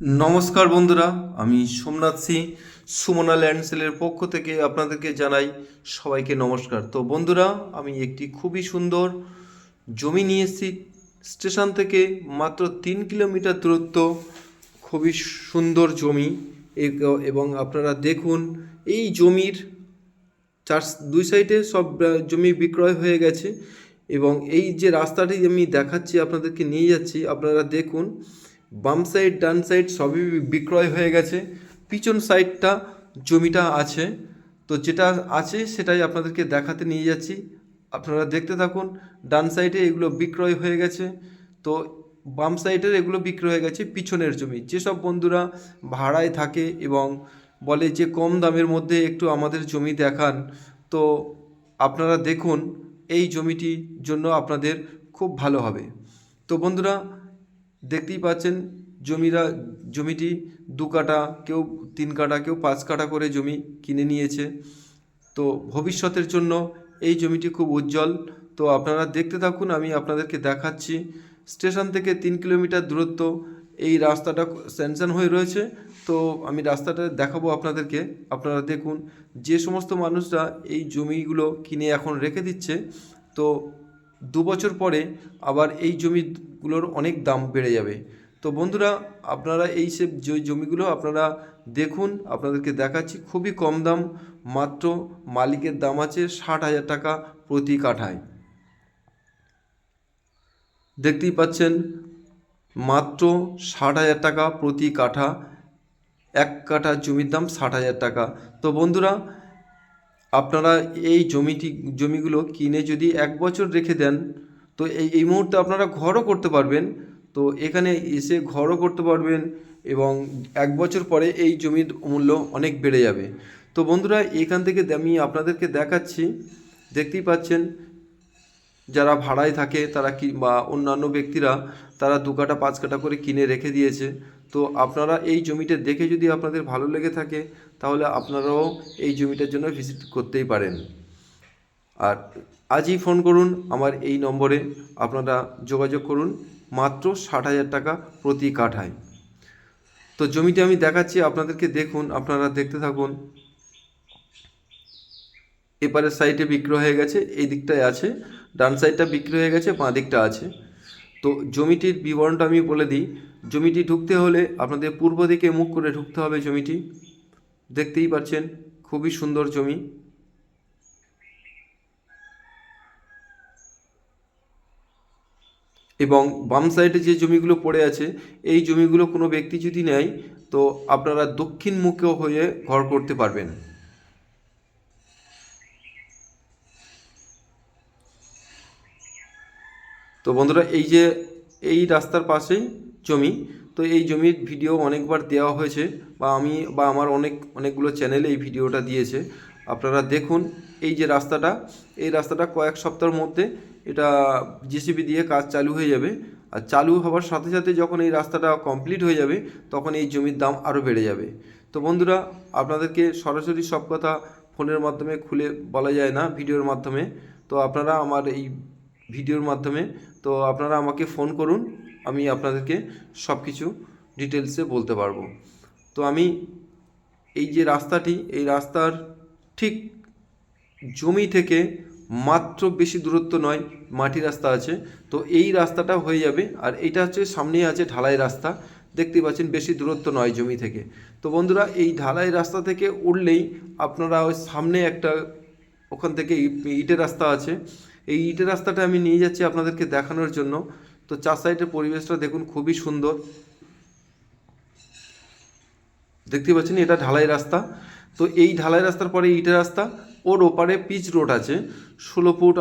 নমস্কার বন্ধুরা, আমি সোমনাথ সিং সুমনা ল্যান্ড সেলের পক্ষ থেকে আপনাদেরকে জানাই সবাইকে নমস্কার। তো বন্ধুরা, আমি একটি খুবই সুন্দর জমি নিয়ে এসেছি স্টেশন থেকে মাত্র 3 কিলোমিটার দূরত্ব। খুবই সুন্দর জমি এবং আপনারা দেখুন এই জমির দুই সাইডে সব জমি বিক্রয় হয়ে গেছে এবং এই যে রাস্তাটি আমি দেখাচ্ছি আপনাদেরকে নিয়ে যাচ্ছি, আপনারা দেখুন বাম সাইড ডান সাইড সবই বিক্রয় হয়ে গেছে। পিছন সাইডটা জমিটা আছে, তো যেটা আছে সেটাই আপনাদেরকে দেখাতে নিয়ে যাচ্ছি। আপনারা দেখতে থাকুন। ডান সাইডে এগুলো বিক্রয় হয়ে গেছে, তো বাম সাইডের এগুলো বিক্রয় হয়ে গেছে পিছনের জমি। যেসব বন্ধুরা ভাড়ায় থাকে এবং বলে যে কম দামের মধ্যে একটু আমাদের জমি দেখান, তো আপনারা দেখুন এই জমিটির জন্য আপনাদের খুব ভালো হবে। তো বন্ধুরা, দেখতেই পাচ্ছেন জমিটি 2 কাঠা, কেউ 3 কাঠা, কেউ 5 কাঠা করে জমি কিনে নিয়েছে। তো ভবিষ্যতের জন্য এই জমিটি খুব উজ্জ্বল। তো আপনারা দেখতে থাকুন, আমি আপনাদেরকে দেখাচ্ছি। স্টেশন থেকে 3 কিলোমিটার দূরত্ব, এই রাস্তাটা স্যাংশন হয়ে রয়েছে। তো আমি রাস্তাটা দেখাবো আপনাদেরকে। আপনারা দেখুন, যে সমস্ত মানুষরা এই জমিগুলো কিনে এখন রেখে দিচ্ছে, তো 2 বছর পরে আবার এই জমিগুলোর অনেক দাম বেড়ে যাবে। তো বন্ধুরা, আপনারা এই সব জমিগুলো আপনারা দেখুন, আপনাদেরকে দেখাচ্ছি খুবই কম দাম। মাত্র মালিকের দাম আছে 60,000 টাকা প্রতি কাঠায়। দেখতেই পাচ্ছেন, মাত্র 60,000 টাকা প্রতি কাঠা। 1 কাঠা জমির দাম 60,000 টাকা। তো বন্ধুরা, আপনারা এই জমিগুলো কিনে যদি 1 বছর রেখে দেন, তো এই মুহূর্তে আপনারা ঘরও করতে পারবেন। তো এখানে এসে ঘরও করতে পারবেন এবং 1 বছর পরে এই জমির মূল্য অনেক বেড়ে যাবে। তো বন্ধুরা, এখান থেকে আমি আপনাদেরকে দেখাচ্ছি। দেখতেই পাচ্ছেন, যারা ভাড়ায় থাকে তারা কি বা অন্যান্য ব্যক্তিরা তারা 2 কাঠা 5 কাঠা করে কিনে রেখে দিয়েছে। তো আপনারা এই জমিটা দেখে যদি আপনাদের ভালো লেগে থাকে, তাহলে আপনারাও এই জমিটার জন্য ভিজিট করতেই পারেন। আর আজই ফোন করুন আমার এই নম্বরে, আপনারা যোগাযোগ করুন। মাত্র 60,000 টাকা প্রতি কাঠায়। তো জমিটি আমি দেখাচ্ছি আপনাদেরকে, দেখুন, আপনারা দেখতে থাকুন। এপারের সাইডে বিক্রি হয়ে গেছে, এই দিকটায় আছে। ডান সাইডটা বিক্রি হয়ে গেছে, বাঁ দিকটা আছে। তো জমিটির বিবরণটা আমি বলে দিই। জমিটি ঢুকতে হলে আপনাদের পূর্ব দিকে মুখ করে ঢুকতে হবে জমিটি। দেখতেই পাচ্ছেন, খুবই সুন্দর জমি। এবং বাম সাইডে যে জমিগুলো পড়ে আছে, এই জমিগুলো কোনো ব্যক্তি যদি নেয়, তো আপনারা দক্ষিণ মুখে হয়ে ঘর করতে পারবেন। তো বন্ধুরা, এই রাস্তার পাশেই জমি। তো এই জমির ভিডিও অনেকবার দেওয়া হয়েছে, বা আমার অনেকগুলো চ্যানেলে এই ভিডিওটা দিয়েছে। আপনারা দেখুন, এই যে রাস্তাটা, এই রাস্তাটা কয়েক সপ্তাহের মধ্যে এটা জেসিবি দিয়ে কাজ চালু হয়ে যাবে। আর চালু হওয়ার সাথে সাথে যখন এই রাস্তাটা কমপ্লিট হয়ে যাবে, তখন এই জমির দাম আরও বেড়ে যাবে। তো বন্ধুরা, আপনাদেরকে সরাসরি সব কথা ফোনের মাধ্যমে খুলে বলা যায় না, ভিডিওর মাধ্যমে। তো আপনারা আমার এই ভিডিওর মাধ্যমে, তো আপনারা আমাকে ফোন করুন, আমি আপনাদেরকে সব কিছু ডিটেলসে বলতে পারবো। তো আমি এই যে রাস্তাটি, এই রাস্তার ঠিক জমি থেকে মাত্র বেশি দূরত্ব নয়, মাটি রাস্তা আছে। তো এই রাস্তাটা হয়ে যাবে, আর এইটা হচ্ছে সামনেই আছে ঢালাই রাস্তা। দেখতে পাচ্ছেন, বেশি দূরত্ব নয় জমি থেকে। তো বন্ধুরা, এই ঢালাই রাস্তা থেকে উঠলেই আপনারা ওই সামনে একটা, ওখান থেকে ইটের রাস্তা আছে। এই ইটের রাস্তাটা আমি নিয়ে যাচ্ছি আপনাদেরকে দেখানোর জন্য। তো চার সাইডের পরিবেশটা দেখুন, খুবই সুন্দর। দেখতে পাচ্ছেন, এটা ঢালাই রাস্তা। তো এই ঢালাই রাস্তার পরে ইটের রাস্তা, ওর ওপারে পিচ রোড আছে 16 ফুট।